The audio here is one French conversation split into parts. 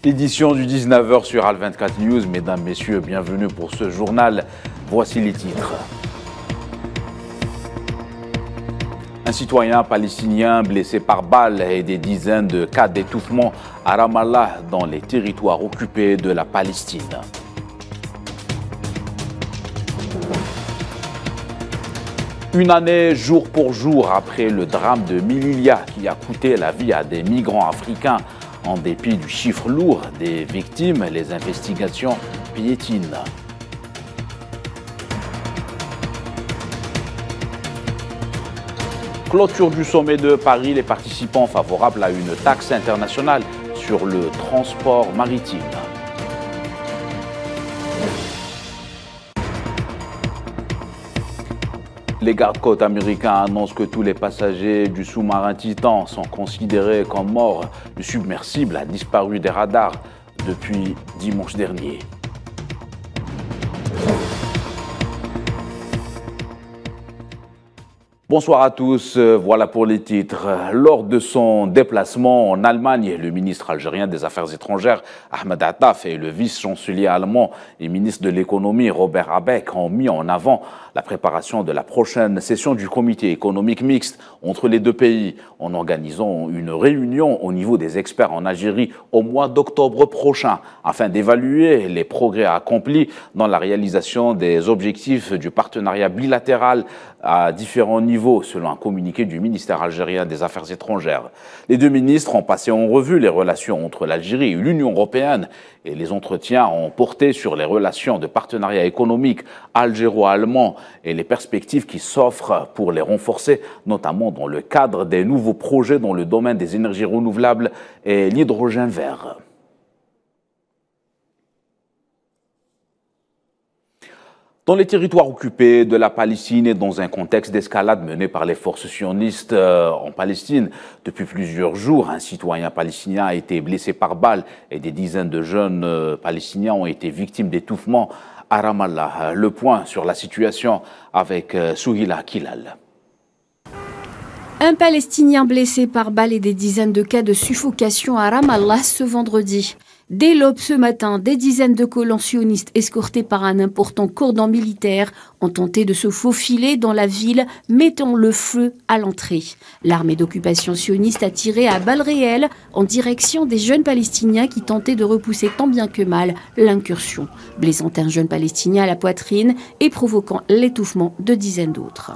Édition du 19h sur Al24 News. Mesdames, Messieurs, bienvenue pour ce journal. Voici les titres. Un citoyen palestinien blessé par balle et des dizaines de cas d'étouffement à Ramallah dans les territoires occupés de la Palestine. Une année jour pour jour après le drame de Melilla qui a coûté la vie à des migrants africains. En dépit du chiffre lourd des victimes, les investigations piétinent. Clôture du sommet de Paris, les participants favorables à une taxe internationale sur le transport maritime. Les gardes-côtes américains annoncent que tous les passagers du sous-marin Titan sont considérés comme morts. Le submersible a disparu des radars depuis dimanche dernier. Bonsoir à tous, voilà pour les titres. Lors de son déplacement en Allemagne, le ministre algérien des Affaires étrangères, Ahmed Attaf, et le vice-chancelier allemand et ministre de l'économie, Robert Habeck, ont mis en avant la préparation de la prochaine session du comité économique mixte entre les deux pays, en organisant une réunion au niveau des experts en Algérie au mois d'octobre prochain, afin d'évaluer les progrès accomplis dans la réalisation des objectifs du partenariat bilatéral à différents niveaux, selon un communiqué du ministère algérien des Affaires étrangères. Les deux ministres ont passé en revue les relations entre l'Algérie et l'Union européenne et les entretiens ont porté sur les relations de partenariat économique algéro-allemand et les perspectives qui s'offrent pour les renforcer, notamment dans le cadre des nouveaux projets dans le domaine des énergies renouvelables et l'hydrogène vert. Dans les territoires occupés de la Palestine et dans un contexte d'escalade menée par les forces sionistes en Palestine, depuis plusieurs jours, un citoyen palestinien a été blessé par balle et des dizaines de jeunes palestiniens ont été victimes d'étouffement à Ramallah. Le point sur la situation avec Souhila Kilal. Un Palestinien blessé par balle et des dizaines de cas de suffocation à Ramallah ce vendredi. Dès l'aube ce matin, des dizaines de colons sionistes escortés par un important cordon militaire ont tenté de se faufiler dans la ville, mettant le feu à l'entrée. L'armée d'occupation sioniste a tiré à balles réelles en direction des jeunes Palestiniens qui tentaient de repousser tant bien que mal l'incursion, blessant un jeune Palestinien à la poitrine et provoquant l'étouffement de dizaines d'autres.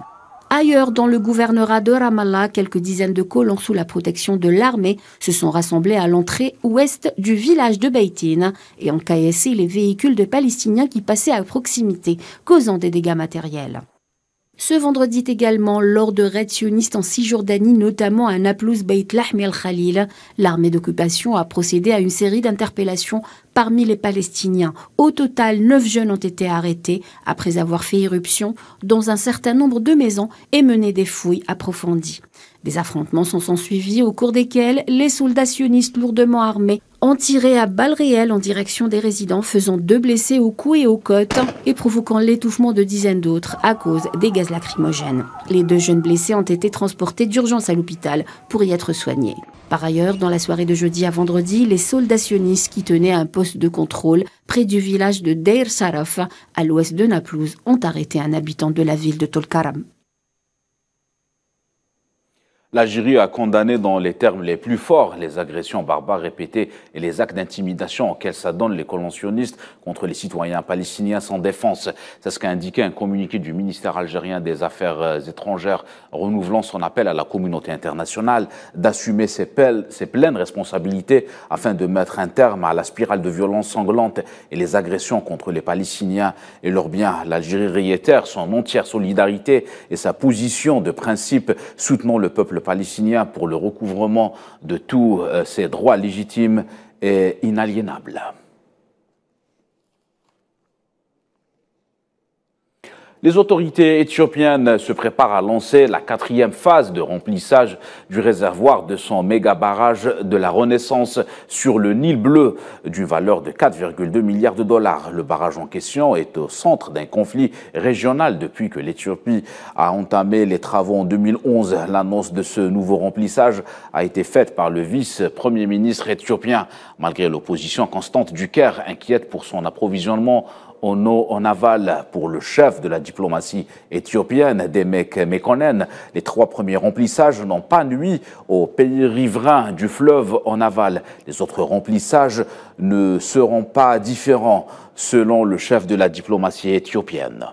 Ailleurs, dans le gouvernorat de Ramallah, quelques dizaines de colons sous la protection de l'armée se sont rassemblés à l'entrée ouest du village de Beitin et ont caillassé les véhicules de Palestiniens qui passaient à proximité, causant des dégâts matériels. Ce vendredi également, lors de raids sionistes en Cisjordanie, notamment à Naplouse Beit Lahmi el-Khalil, l'armée d'occupation a procédé à une série d'interpellations parmi les Palestiniens. Au total, 9 jeunes ont été arrêtés après avoir fait irruption dans un certain nombre de maisons et mené des fouilles approfondies. Des affrontements sont suivis au cours desquels les soldats sionistes lourdement armés ont tiré à balles réelles en direction des résidents, faisant 2 blessés au cou et aux côtes et provoquant l'étouffement de dizaines d'autres à cause des gaz lacrymogènes. Les 2 jeunes blessés ont été transportés d'urgence à l'hôpital pour y être soignés. Par ailleurs, dans la soirée de jeudi à vendredi, les soldats sionistes qui tenaient un poste de contrôle près du village de Deir Saraf, à l'ouest de Naplouse, ont arrêté un habitant de la ville de Tolkaram. L'Algérie a condamné dans les termes les plus forts les agressions barbares répétées et les actes d'intimidation auxquels s'adonnent les colons sionistes contre les citoyens palestiniens sans défense. C'est ce qu'a indiqué un communiqué du ministère algérien des Affaires étrangères, renouvelant son appel à la communauté internationale d'assumer ses pleines responsabilités afin de mettre un terme à la spirale de violence sanglante et les agressions contre les Palestiniens et leurs biens. L'Algérie réitère son entière solidarité et sa position de principe soutenant le peuple palestinien pour le recouvrement de tous ses droits légitimes et inaliénables. Les autorités éthiopiennes se préparent à lancer la 4e phase de remplissage du réservoir de son méga-barrage de la Renaissance sur le Nil bleu, d'une valeur de 4,2 milliards de dollars. Le barrage en question est au centre d'un conflit régional depuis que l'Éthiopie a entamé les travaux en 2011. L'annonce de ce nouveau remplissage a été faite par le vice-premier ministre éthiopien, malgré l'opposition constante du Caire, inquiète pour son approvisionnement en eau en aval. Pour le chef de la diplomatie éthiopienne, Demek Mekonnen, les 3 premiers remplissages n'ont pas nui aux pays riverains du fleuve en aval. Les autres remplissages ne seront pas différents, selon le chef de la diplomatie éthiopienne.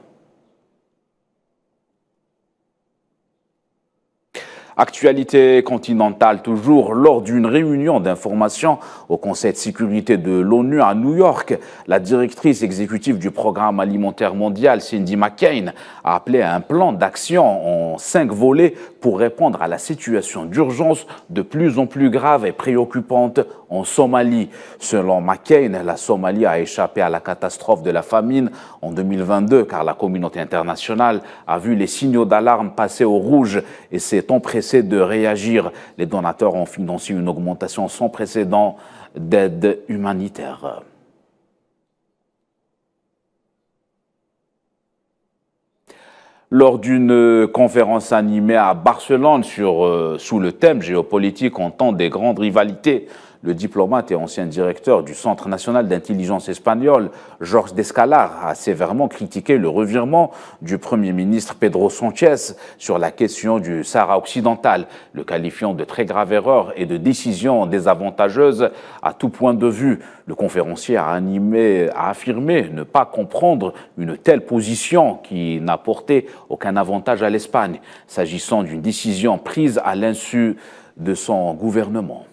Actualité continentale toujours, lors d'une réunion d'information au Conseil de sécurité de l'ONU à New York, la directrice exécutive du Programme alimentaire mondial, Cindy McCain, a appelé à un plan d'action en 5 volets pour répondre à la situation d'urgence de plus en plus grave et préoccupante en Somalie. Selon McCain, la Somalie a échappé à la catastrophe de la famine en 2022 car la communauté internationale a vu les signaux d'alarme passer au rouge et s'est empressée de réagir. Les donateurs ont financé une augmentation sans précédent d'aide humanitaire. Lors d'une conférence animée à Barcelone sous le thème géopolitique en temps des grandes rivalités, le diplomate et ancien directeur du Centre national d'intelligence espagnol, Jorge Descalar, a sévèrement critiqué le revirement du Premier ministre Pedro Sánchez sur la question du Sahara occidental, le qualifiant de très grave erreur et de décision désavantageuse à tout point de vue. Le conférencier a affirmé ne pas comprendre une telle position qui n'a porté aucun avantage à l'Espagne, s'agissant d'une décision prise à l'insu de son gouvernement.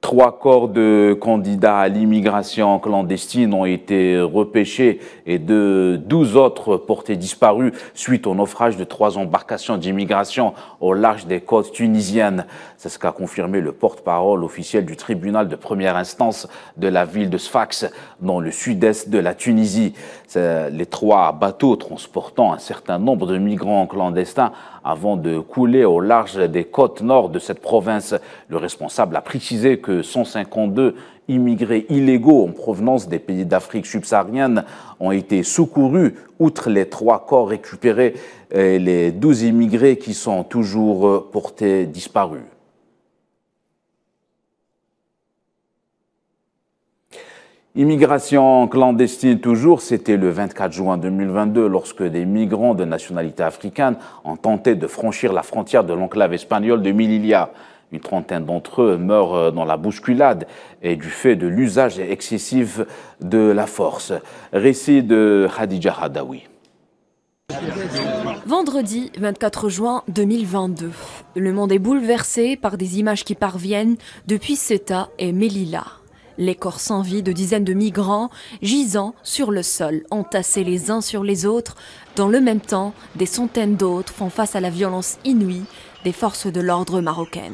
Trois corps de candidats à l'immigration clandestine ont été repêchés et 12 autres portés disparus suite au naufrage de 3 embarcations d'immigration au large des côtes tunisiennes. C'est ce qu'a confirmé le porte-parole officiel du tribunal de première instance de la ville de Sfax, dans le sud-est de la Tunisie. Les 3 bateaux transportant un certain nombre de migrants clandestins avant de couler au large des côtes nord de cette province. Le responsable a précisé que 152 immigrés illégaux en provenance des pays d'Afrique subsaharienne ont été secourus, outre les 3 corps récupérés et les 12 immigrés qui sont toujours portés disparus. Immigration clandestine toujours, c'était le 24 juin 2022 lorsque des migrants de nationalité africaine ont tenté de franchir la frontière de l'enclave espagnole de Melilla. Une trentaine d'entre eux meurent dans la bousculade et du fait de l'usage excessif de la force. Récit de Khadija Hadawi. Vendredi 24 juin 2022, le monde est bouleversé par des images qui parviennent depuis Ceuta et Melilla. Les corps sans vie de dizaines de migrants gisant sur le sol, entassés les uns sur les autres. Dans le même temps, des centaines d'autres font face à la violence inouïe des forces de l'ordre marocaines.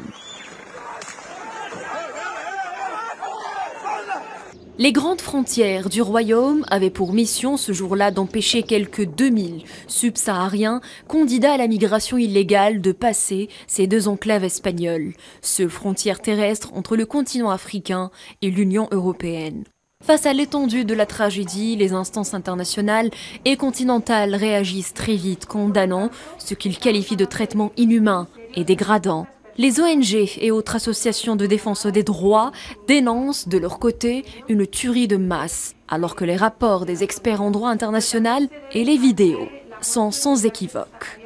Les grandes frontières du royaume avaient pour mission ce jour-là d'empêcher quelques 2000 subsahariens candidats à la migration illégale de passer ces 2 enclaves espagnoles, seule frontière terrestre entre le continent africain et l'Union européenne. Face à l'étendue de la tragédie, les instances internationales et continentales réagissent très vite, condamnant ce qu'ils qualifient de traitement inhumain et dégradant. Les ONG et autres associations de défense des droits dénoncent de leur côté une tuerie de masse, alors que les rapports des experts en droit international et les vidéos sont sans équivoque.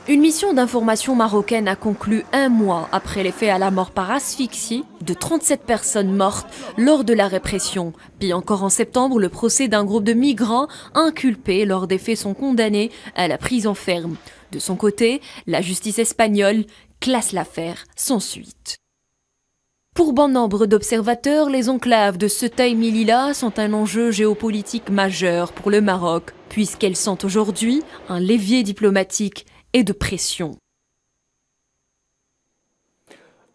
Une mission d'information marocaine a conclu 1 mois après les faits à la mort par asphyxie de 37 personnes mortes lors de la répression. Puis encore en septembre, le procès d'un groupe de migrants inculpés lors des faits sont condamnés à la prison ferme. De son côté, la justice espagnole classe l'affaire sans suite. Pour bon nombre d'observateurs, les enclaves de Ceuta et Melilla sont un enjeu géopolitique majeur pour le Maroc, puisqu'elles sont aujourd'hui un levier diplomatique et de pression.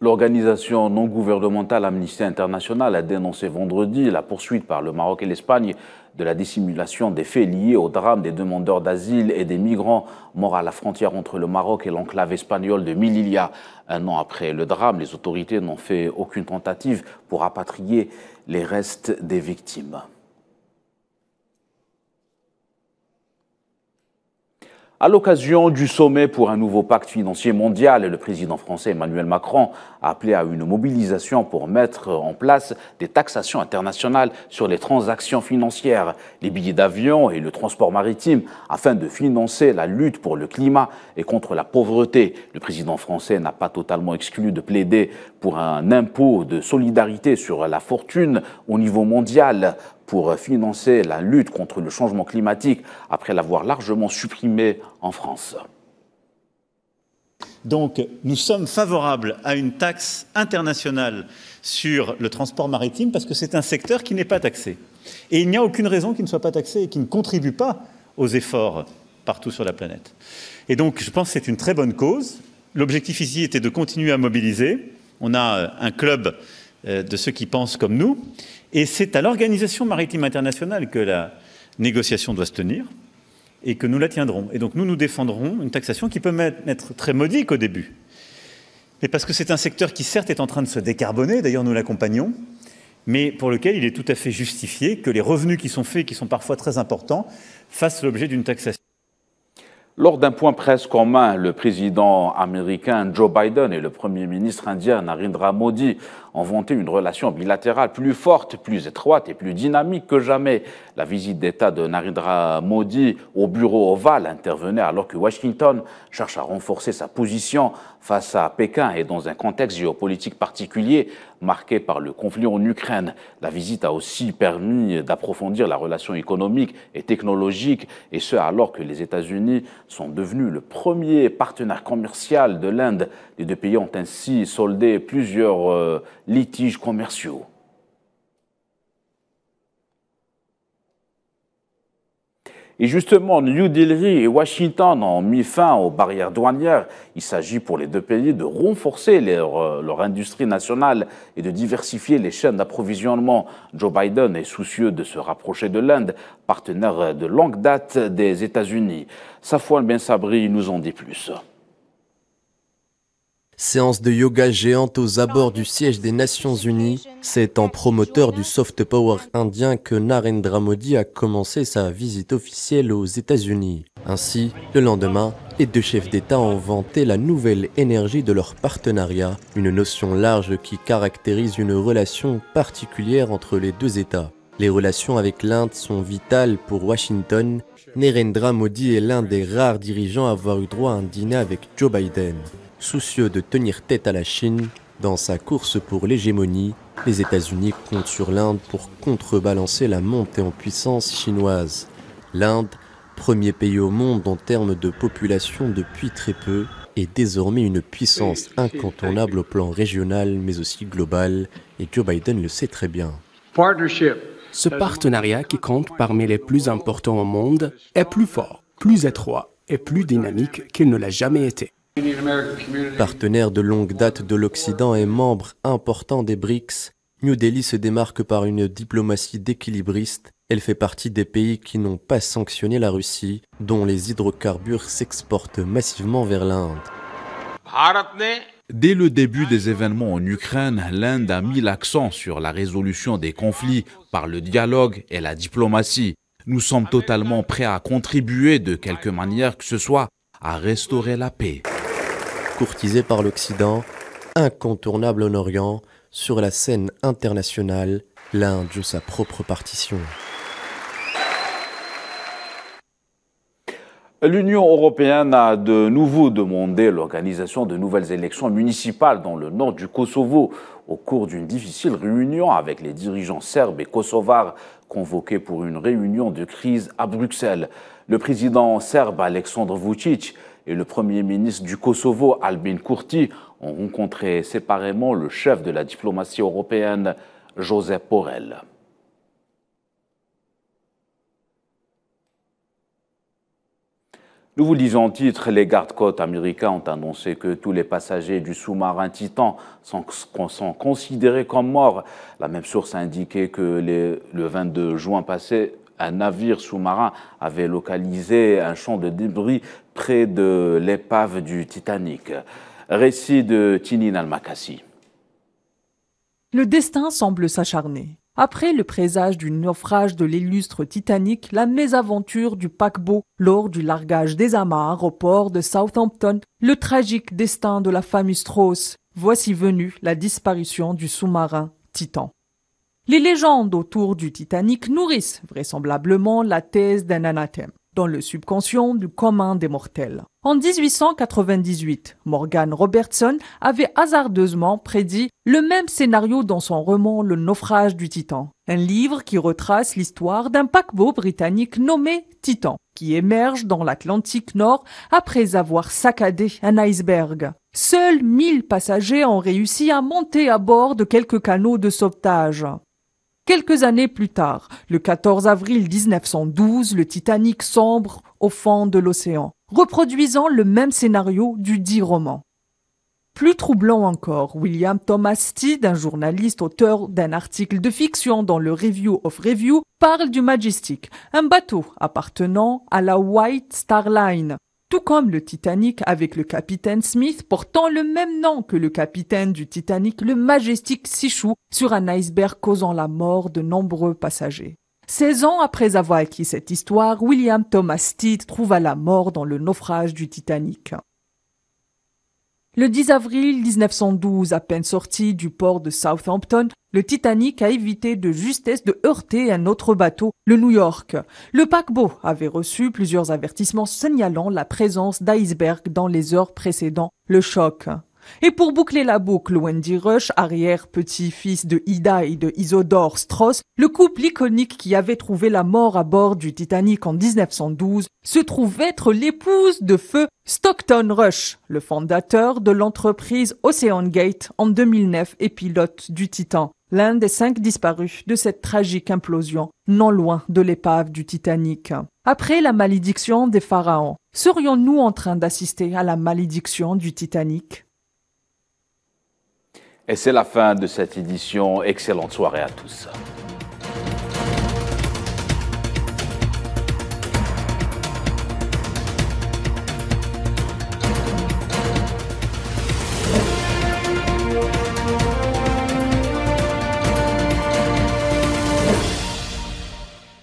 L'organisation non gouvernementale Amnesty International a dénoncé vendredi la poursuite par le Maroc et l'Espagne de la dissimulation des faits liés au drame des demandeurs d'asile et des migrants morts à la frontière entre le Maroc et l'enclave espagnole de Melilla. Un an après le drame, les autorités n'ont fait aucune tentative pour rapatrier les restes des victimes. À l'occasion du sommet pour un nouveau pacte financier mondial, le président français Emmanuel Macron a appelé à une mobilisation pour mettre en place des taxations internationales sur les transactions financières, les billets d'avion et le transport maritime, afin de financer la lutte pour le climat et contre la pauvreté. Le président français n'a pas totalement exclu de plaider pour un impôt de solidarité sur la fortune au niveau mondial, pour financer la lutte contre le changement climatique après l'avoir largement supprimé en France. Donc, nous sommes favorables à une taxe internationale sur le transport maritime parce que c'est un secteur qui n'est pas taxé. Et il n'y a aucune raison qu'il ne soit pas taxé et qu'il ne contribue pas aux efforts partout sur la planète. Et donc, je pense que c'est une très bonne cause. L'objectif ici était de continuer à mobiliser. On a un club de ceux qui pensent comme nous. Et c'est à l'Organisation maritime internationale que la négociation doit se tenir et que nous la tiendrons. Et donc nous défendrons une taxation qui peut être très modique au début. Mais parce que c'est un secteur qui certes est en train de se décarboner, d'ailleurs nous l'accompagnons, mais pour lequel il est tout à fait justifié que les revenus qui sont faits, qui sont parfois très importants, fassent l'objet d'une taxation. Lors d'un point presse commun, le président américain Joe Biden et le premier ministre indien Narendra Modi ont vanté une relation bilatérale plus forte, plus étroite et plus dynamique que jamais. La visite d'État de Narendra Modi au bureau ovale intervenait alors que Washington cherche à renforcer sa position face à Pékin et dans un contexte géopolitique particulier marqué par le conflit en Ukraine. La visite a aussi permis d'approfondir la relation économique et technologique, et ce alors que les États-Unis sont devenus le premier partenaire commercial de l'Inde. Les deux pays ont ainsi soldé plusieurs litiges commerciaux. Et justement, New Delhi et Washington ont mis fin aux barrières douanières. Il s'agit pour les deux pays de renforcer leur industrie nationale et de diversifier les chaînes d'approvisionnement. Joe Biden est soucieux de se rapprocher de l'Inde, partenaire de longue date des États-Unis. Safwan Ben Sabri nous en dit plus. Séance de yoga géante aux abords du siège des Nations Unies. C'est en promoteur du soft power indien que Narendra Modi a commencé sa visite officielle aux États-Unis. Ainsi, le lendemain, les deux chefs d'État ont vanté la nouvelle énergie de leur partenariat, une notion large qui caractérise une relation particulière entre les deux États. Les relations avec l'Inde sont vitales pour Washington. Narendra Modi est l'un des rares dirigeants à avoir eu droit à un dîner avec Joe Biden. Soucieux de tenir tête à la Chine, dans sa course pour l'hégémonie, les États-Unis comptent sur l'Inde pour contrebalancer la montée en puissance chinoise. L'Inde, premier pays au monde en termes de population depuis très peu, est désormais une puissance incontournable au plan régional mais aussi global, et Joe Biden le sait très bien. Ce partenariat qui compte parmi les plus importants au monde est plus fort, plus étroit et plus dynamique qu'il ne l'a jamais été. Partenaire de longue date de l'Occident et membre important des BRICS, New Delhi se démarque par une diplomatie d'équilibriste. Elle fait partie des pays qui n'ont pas sanctionné la Russie, dont les hydrocarbures s'exportent massivement vers l'Inde. Dès le début des événements en Ukraine, l'Inde a mis l'accent sur la résolution des conflits par le dialogue et la diplomatie. Nous sommes totalement prêts à contribuer de quelque manière que ce soit à restaurer la paix. Courtisé par l'Occident, incontournable en Orient, sur la scène internationale, l'Inde joue sa propre partition. L'Union européenne a de nouveau demandé l'organisation de nouvelles élections municipales dans le nord du Kosovo au cours d'une difficile réunion avec les dirigeants serbes et kosovars convoqués pour une réunion de crise à Bruxelles. Le président serbe Aleksandar Vučić et le premier ministre du Kosovo Albin Kurti ont rencontré séparément le chef de la diplomatie européenne Josep Borrell. Nous vous lisons en titre, les gardes-côtes américains ont annoncé que tous les passagers du sous-marin Titan sont considérés comme morts. La même source a indiqué que le 22 juin passé, un navire sous-marin avait localisé un champ de débris près de l'épave du Titanic. Récit de Tinin Al-Makassi. Le destin semble s'acharner. Après le présage du naufrage de l'illustre Titanic, la mésaventure du paquebot lors du largage des amarres au port de Southampton, le tragique destin de la famille Strauss, voici venue la disparition du sous-marin Titan. Les légendes autour du Titanic nourrissent vraisemblablement la thèse d'un anathème dans le subconscient du commun des mortels. En 1898, Morgan Robertson avait hasardeusement prédit le même scénario dans son roman Le naufrage du Titan, un livre qui retrace l'histoire d'un paquebot britannique nommé Titan, qui émerge dans l'Atlantique Nord après avoir saccadé un iceberg. Seuls 1000 passagers ont réussi à monter à bord de quelques canots de sauvetage. Quelques années plus tard, le 14 avril 1912, le Titanic sombre au fond de l'océan, reproduisant le même scénario du dit roman. Plus troublant encore, William Thomas Stead, un journaliste auteur d'un article de fiction dans le Review of Review, parle du Majestic, un bateau appartenant à la White Star Line, tout comme le Titanic avec le capitaine Smith portant le même nom que le capitaine du Titanic, le Majestic s'échoue sur un iceberg causant la mort de nombreux passagers. 16 ans après avoir acquis cette histoire, William Thomas Stead trouva la mort dans le naufrage du Titanic. Le 10 avril 1912, à peine sorti du port de Southampton, le Titanic a évité de justesse de heurter un autre bateau, le New York. Le paquebot avait reçu plusieurs avertissements signalant la présence d'icebergs dans les heures précédant le choc. Et pour boucler la boucle, Wendy Rush, arrière-petit-fils de Ida et de Isidore Strauss, le couple iconique qui avait trouvé la mort à bord du Titanic en 1912, se trouve être l'épouse de feu Stockton Rush, le fondateur de l'entreprise OceanGate en 2009 et pilote du Titan, l'un des 5 disparus de cette tragique implosion, non loin de l'épave du Titanic. Après la malédiction des pharaons, serions-nous en train d'assister à la malédiction du Titanic ? Et c'est la fin de cette édition. Excellente soirée à tous.